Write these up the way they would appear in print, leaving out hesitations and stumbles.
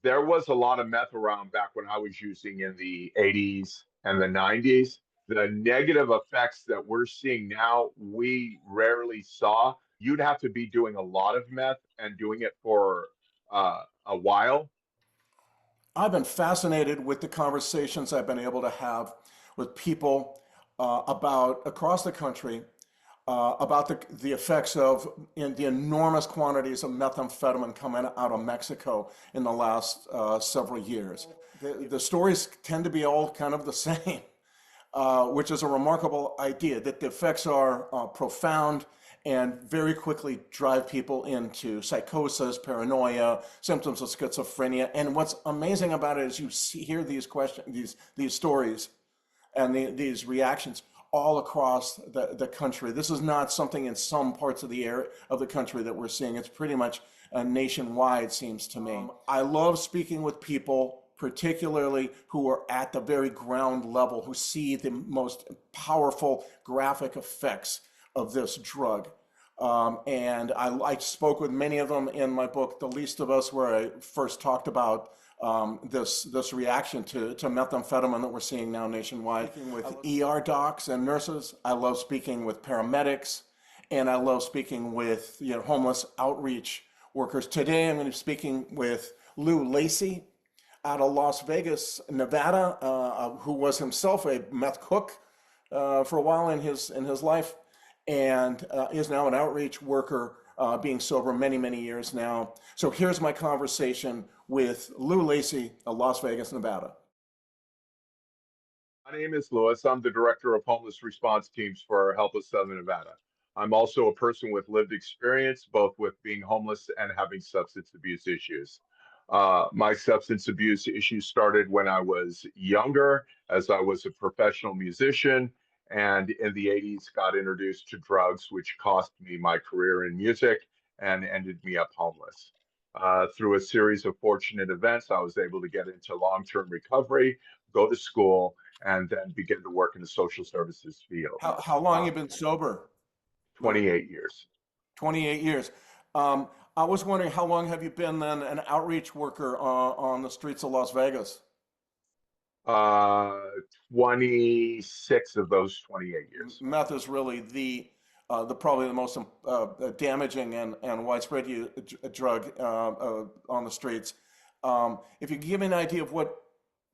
there was a lot of meth around back when I was using in the 80s and the 90s. The negative effects that we're seeing now, we rarely saw. You'd have to be doing a lot of meth and doing it for a while. I've been fascinated with the conversations I've been able to have with people about across the country about the effects of the enormous quantities of methamphetamine coming out of Mexico in the last several years. The stories tend to be all kind of the same, which is a remarkable idea that the effects are profound and very quickly drive people into psychosis, paranoia, symptoms of schizophrenia. And what's amazing about it is hear these questions, these stories, and these reactions all across the country. This is not something in some parts of the area of the country that we're seeing. It's pretty much nationwide, seems to me. I love speaking with people, particularly who are at the very ground level, who see the most powerful graphic effects of this drug. And I spoke with many of them in my book, The Least of Us, where I first talked about this reaction to methamphetamine that we're seeing now nationwide. Speaking with ER docs and nurses, I love speaking with paramedics, and I love speaking with homeless outreach workers. Today I'm going to be speaking with Lacey out of Las Vegas, Nevada, who was himself a meth cook for a while in his life, and is now an outreach worker, being sober many years now. So here's my conversation with Lacey of Las Vegas, Nevada. My name is Lewis. I'm the director of homeless response teams for Help of Southern Nevada. I'm also a person with lived experience, both with being homeless and having substance abuse issues. My substance abuse issues started when I was younger, as I was a professional musician, and in the 80s got introduced to drugs, which cost me my career in music and ended me up homeless. Through a series of fortunate events, I was able to get into long-term recovery, go to school, and then begin to work in the social services field. How long Uh, you been sober? 28 years. 28 years. I was wondering, how long have you been then an outreach worker on the streets of Las Vegas? Uh, 26 of those 28 years. Meth is really the probably the most damaging and widespread drug on the streets. If you could give me an idea of what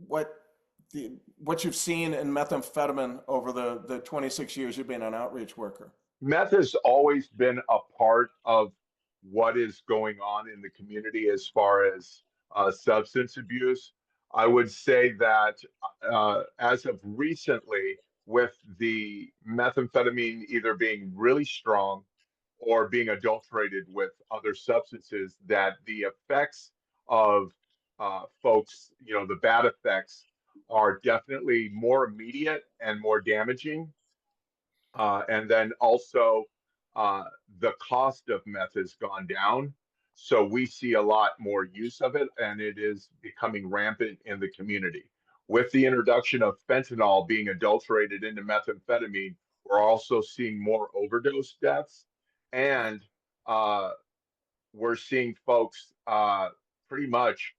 what you've seen in methamphetamine over the 26 years you've been an outreach worker. Meth has always been a part of what is going on in the community as far as substance abuse. I would say that as of recently, with the methamphetamine either being really strong or being adulterated with other substances, that the effects of folks, the bad effects are definitely more immediate and more damaging. And then also, the cost of meth has gone down. So we see a lot more use of it, and it is becoming rampant in the community. With the introduction of fentanyl being adulterated into methamphetamine, we're also seeing more overdose deaths. And uh, we're seeing folks pretty much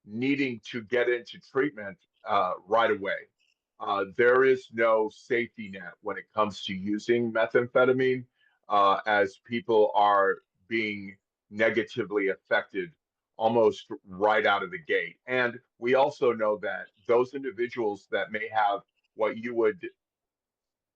needing to get into treatment right away. There is no safety net when it comes to using methamphetamine, as people are being negatively affected almost right out of the gate. And we also know that those individuals that may have what you would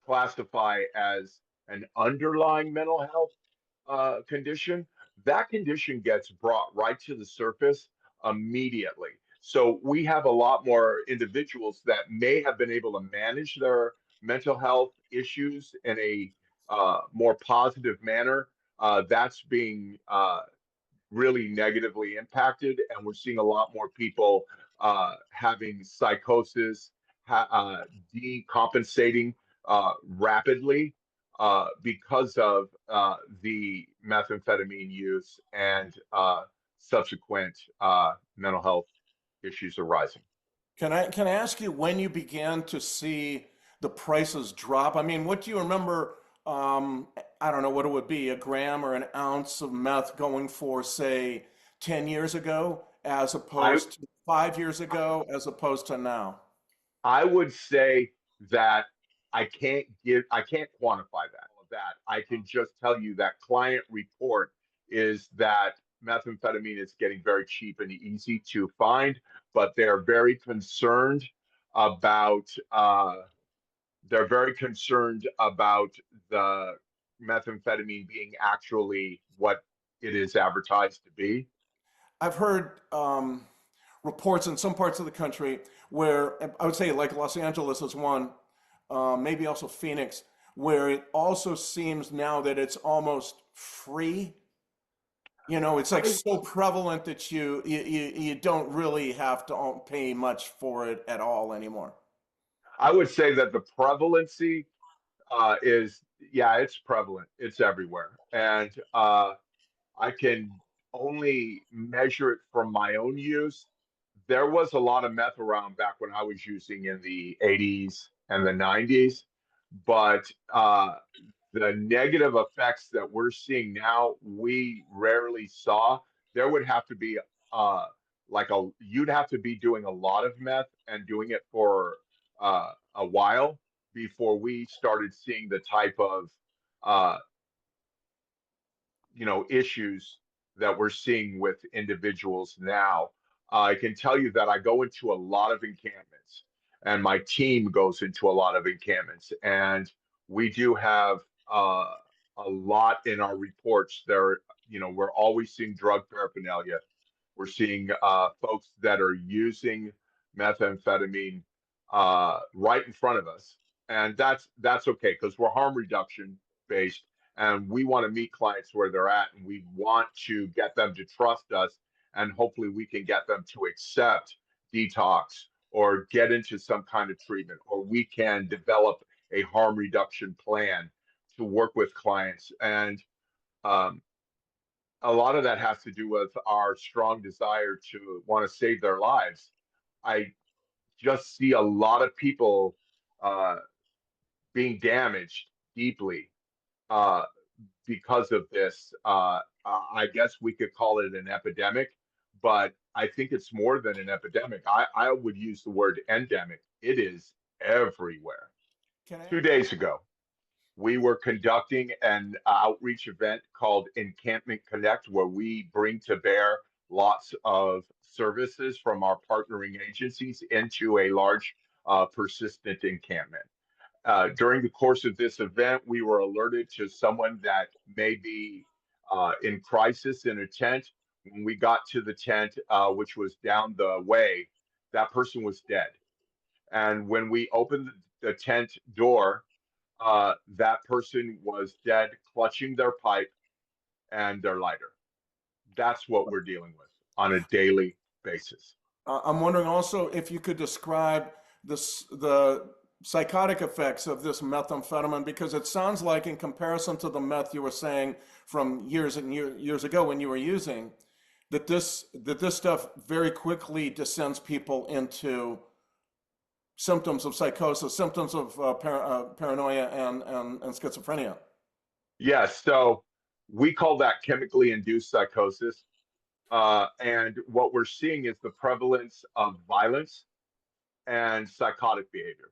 classify as an underlying mental health condition, that condition gets brought right to the surface immediately. So we have a lot more individuals that may have been able to manage their mental health issues in a more positive manner. That's being really negatively impacted, and we're seeing a lot more people having psychosis, decompensating rapidly because of the methamphetamine use and subsequent mental health issues arising. Can I ask you when you began to see the prices drop? I mean, what do you remember? I don't know what it would be, a gram or an ounce of meth going for, say, 10 years ago, as I opposed to 5 years ago, as opposed to now? I would say that I can't quantify that. I can just tell you that client report is that methamphetamine is getting very cheap and easy to find, but about they're very concerned about the methamphetamine being actually what it is advertised to be. I've heard reports in some parts of the country where I would say, like Los Angeles is one, maybe also Phoenix, where it also seems now that it's almost free. You know, it's like I so prevalent that you don't really have to pay much for it at all anymore. I would say that the prevalency is yeah, it's prevalent. It's everywhere, and I can only measure it from my own use. There was a lot of meth around back when I was using in the 80s and the 90s, but the negative effects that we're seeing now, we rarely saw. There would have to be uh, you'd have to be doing a lot of meth and doing it for a while before we started seeing the type of uh, issues that we're seeing with individuals now. I can tell you that I go into a lot of encampments, and my team goes into a lot of encampments, and we do have a lot in our reports. We're always seeing drug paraphernalia. We're seeing folks that are using methamphetamine right in front of us, and that's okay because we're harm reduction based, and we want to meet clients where they're at, and we want to get them to trust us, and hopefully we can get them to accept detox or get into some kind of treatment, or we can develop a harm reduction plan to work with clients, and um, a lot of that has to do with our strong desire to want to save their lives. I just see a lot of people uh, being damaged deeply uh, because of this. I guess we could call it an epidemic, but I think it's more than an epidemic. I would use the word endemic. It is everywhere. Can I? 2 days ago, we were conducting an outreach event called Encampment Connect, where we bring to bear lots of services from our partnering agencies into a large, persistent encampment. During the course of this event, we were alerted to someone that may be in crisis in a tent. When we got to the tent, which was down the way, that person was dead. And when we opened the tent door, that person was dead, clutching their pipe and their lighter. That's what we're dealing with on a daily basis. I'm wondering also if you could describe the psychotic effects of this methamphetamine, because it sounds like, in comparison to the meth you were saying from years and years ago when you were using, that this stuff very quickly descends people into symptoms of psychosis, symptoms of paranoia and schizophrenia. Yes, so we call that chemically induced psychosis. And what we're seeing is the prevalence of violence and psychotic behavior.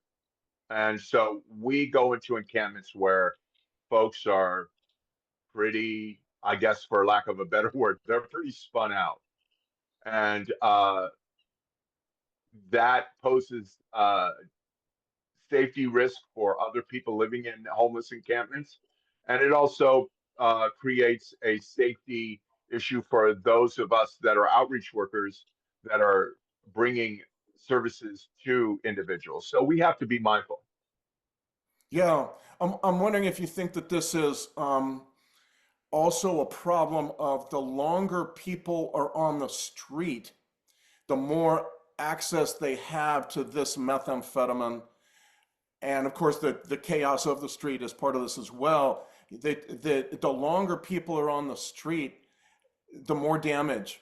And so we go into encampments where folks are pretty, I guess, for lack of a better word, they're pretty spun out. And that poses safety risk for other people living in homeless encampments. And it also creates a safety issue for those of us that are outreach workers that are bringing services to individuals. So we have to be mindful. Yeah, I'm wondering if you think that this is also a problem of the longer people are on the street, the more access they have to this methamphetamine. And of course, the chaos of the street is part of this as well. The longer people are on the street, the more damage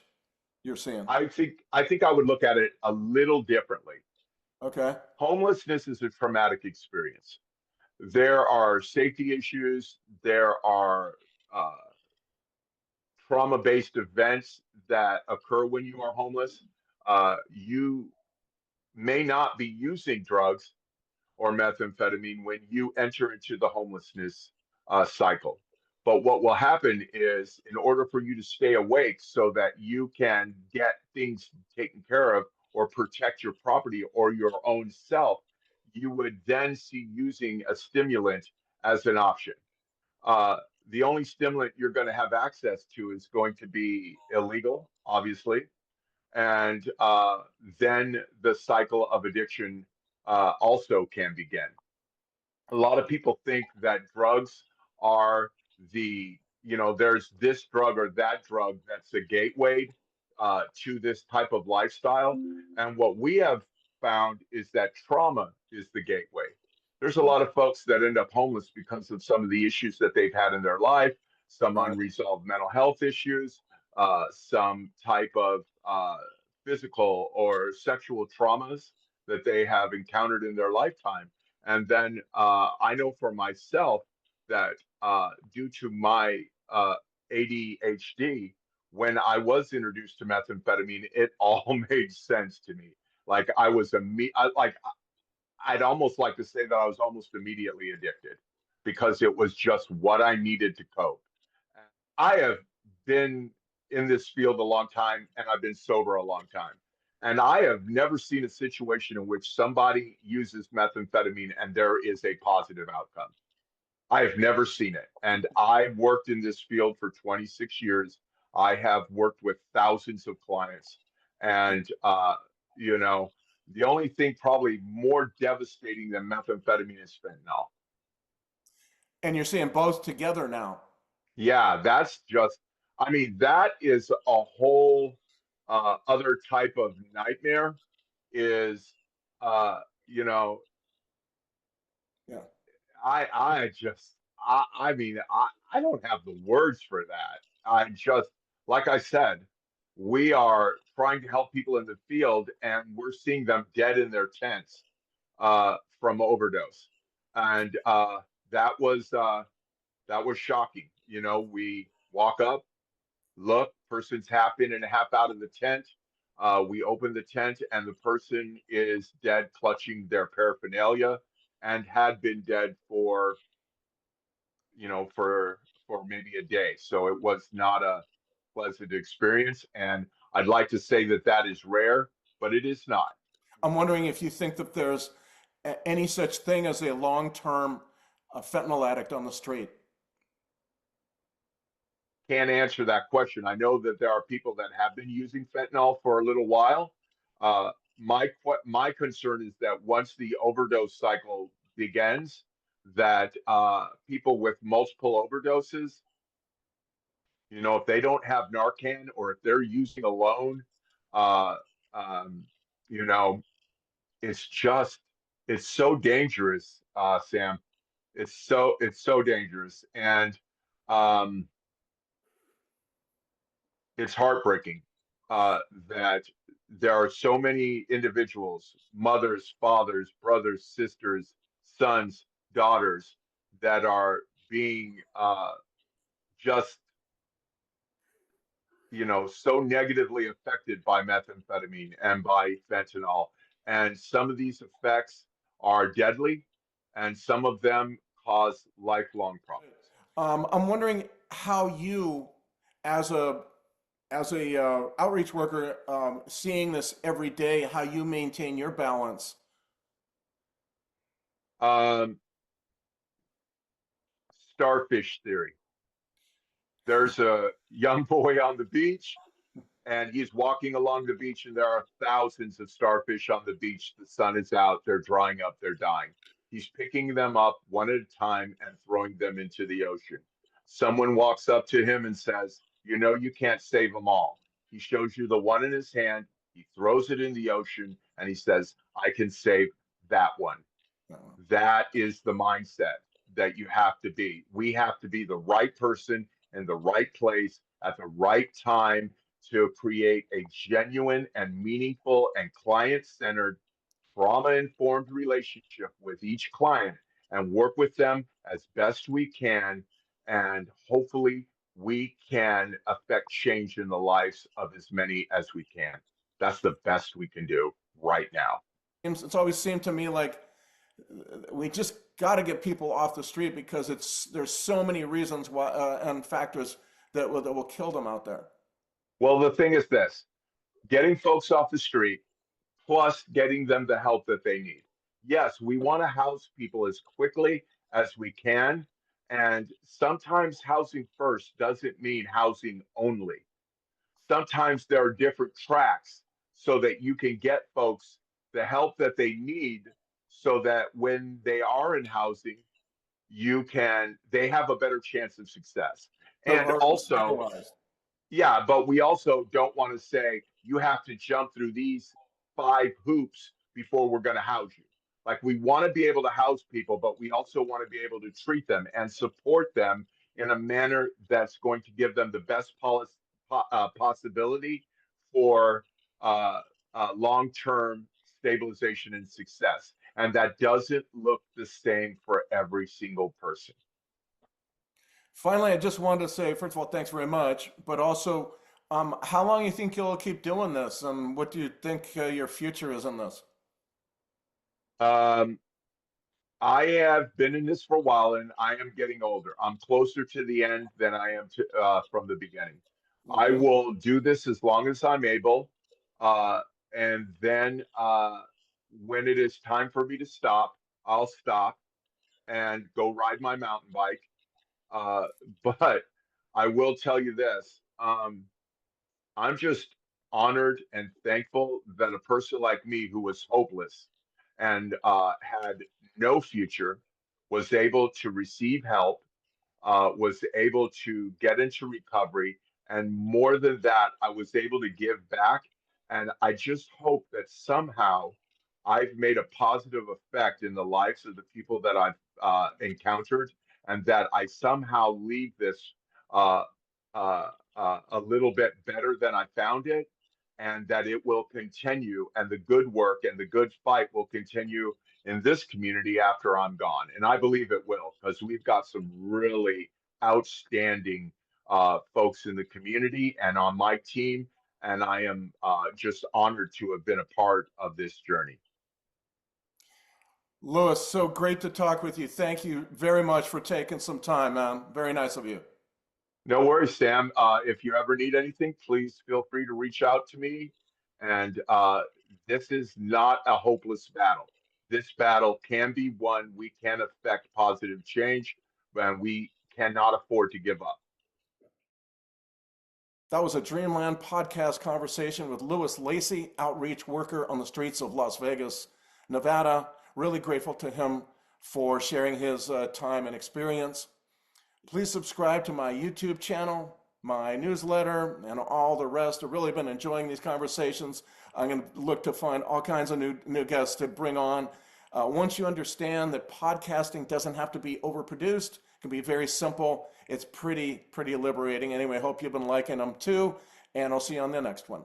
you're seeing. I think I would look at it a little differently. Okay. Homelessness is a traumatic experience. There are safety issues. There are uh, trauma-based events that occur when you are homeless. You may not be using drugs or methamphetamine when you enter into the homelessness cycle. But what will happen is, in order for you to stay awake so that you can get things taken care of or protect your property or your own self, you would then see using a stimulant as an option. Uh, the only stimulant you're going to have access to is going to be illegal, obviously, and then the cycle of addiction also can begin. A lot of people think that drugs are there's this drug or that drug that's a gateway to this type of lifestyle. And what we have found is that trauma is the gateway. There's a lot of folks that end up homeless because of some of the issues that they've had in their life, some Right. unresolved mental health issues, some type of physical or sexual traumas that they have encountered in their lifetime. And then I know for myself that due to my ADHD, when I was introduced to methamphetamine, it all made sense to me. Like I was like I'd almost like to say that I was almost immediately addicted because it was just what I needed to cope. I have been in this field a long time and I've been sober a long time. And I have never seen a situation in which somebody uses methamphetamine and there is a positive outcome. I have never seen it. And I've worked in this field for 26 years. I have worked with thousands of clients. And, you know, the only thing probably more devastating than methamphetamine is fentanyl. And you're seeing both together now. Yeah, that's just, I mean, that is a whole other type of nightmare. Is, you know, Yeah. I just, I mean, I don't have the words for that. I just, like I said, we are trying to help people in the field and we're seeing them dead in their tents from overdose. And that was shocking. You know, we walk up, look, person's half in and half out of the tent. We open the tent and the person is dead, clutching their paraphernalia, and had been dead for for maybe a day. So it was not a pleasant experience, and I'd like to say that that is rare, but it is not. I'm wondering if you think that there's any such thing as a long-term fentanyl addict on the street. Can't answer that question. I know that there are people that have been using fentanyl for a little while. My concern is that once the overdose cycle begins, that people with multiple overdoses, if they don't have Narcan or if they're using alone, uh, um, you know, it's just it's so dangerous, Sam. It's so dangerous, and um, it's heartbreaking that there are so many individuals, mothers, fathers, brothers, sisters, sons, daughters, that are being just, so negatively affected by methamphetamine and by fentanyl. And some of these effects are deadly, and some of them cause lifelong problems. I'm wondering how you, as a outreach worker, seeing this every day, how you maintain your balance. Um, Starfish theory. There's a young boy on the beach and he's walking along the beach and there are thousands of starfish on the beach. The sun is out, they're drying up, they're dying. He's picking them up one at a time and throwing them into the ocean. Someone walks up to him and says, you can't save them all. He shows you the one in his hand, he throws it in the ocean, and he says, I can save that one. That is the mindset that you have to be. We have to be the right person in the right place at the right time to create a genuine and meaningful and client centered, trauma informed relationship with each client and work with them as best we can and hopefully we can affect change in the lives of as many as we can. That's the best we can do right now. It's always seemed to me like we just got to get people off the street because there's so many reasons why and factors that will kill them out there. Well, the thing is this, getting folks off the street plus getting them the help that they need. Yes, we want to house people as quickly as we can. And sometimes housing first doesn't mean housing only. Sometimes there are different tracks so that you can get folks the help that they need so that when they are in housing, they have a better chance of success. And Or also, stabilized. yeah, but we also don't want to say you have to jump through these 5 hoops before we're going to house you. Like we want to be able to house people, but we also want to be able to treat them and support them in a manner that's going to give them the best possibility for long-term stabilization and success. And that doesn't look the same for every single person. Finally, I just wanted to say, first of all, thanks very much, but also, how long you think you'll keep doing this, and what do you think your future is in this? Um, I have been in this for a while and I am getting older. I'm closer to the end than I am from the beginning. I Hmm. will do this as long as I'm able. Uh, and then when it is time for me to stop, I'll stop and go ride my mountain bike. Uh, but I will tell you this. I'm just honored and thankful that a person like me who was hopeless and had no future was able to receive help, was able to get into recovery. And more than that, I was able to give back. And I just hope that somehow I've made a positive effect in the lives of the people that I've encountered, and that I somehow leave this uh, a little bit better than I found it, and that it will continue, and the good work and the good fight will continue in this community after I'm gone. And I believe it will, because we've got some really outstanding folks in the community and on my team. And I am just honored to have been a part of this journey. Louis, so great to talk with you. Thank you very much for taking some time, man. Very nice of you. No worries, Sam. If you ever need anything, please feel free to reach out to me. And this is not a hopeless battle. This battle can be won. We can affect positive change, and we cannot afford to give up. That was a Dreamland podcast conversation with Louis Lacey, outreach worker on the streets of Las Vegas, Nevada. Really grateful to him for sharing his time and experience. Please subscribe to my YouTube channel, my newsletter, and all the rest. I've really been enjoying these conversations. I'm going to look to find all kinds of new guests to bring on. Once you understand that podcasting doesn't have to be overproduced, it can be very simple. It's pretty liberating. Anyway, I hope you've been liking them too, and I'll see you on the next one.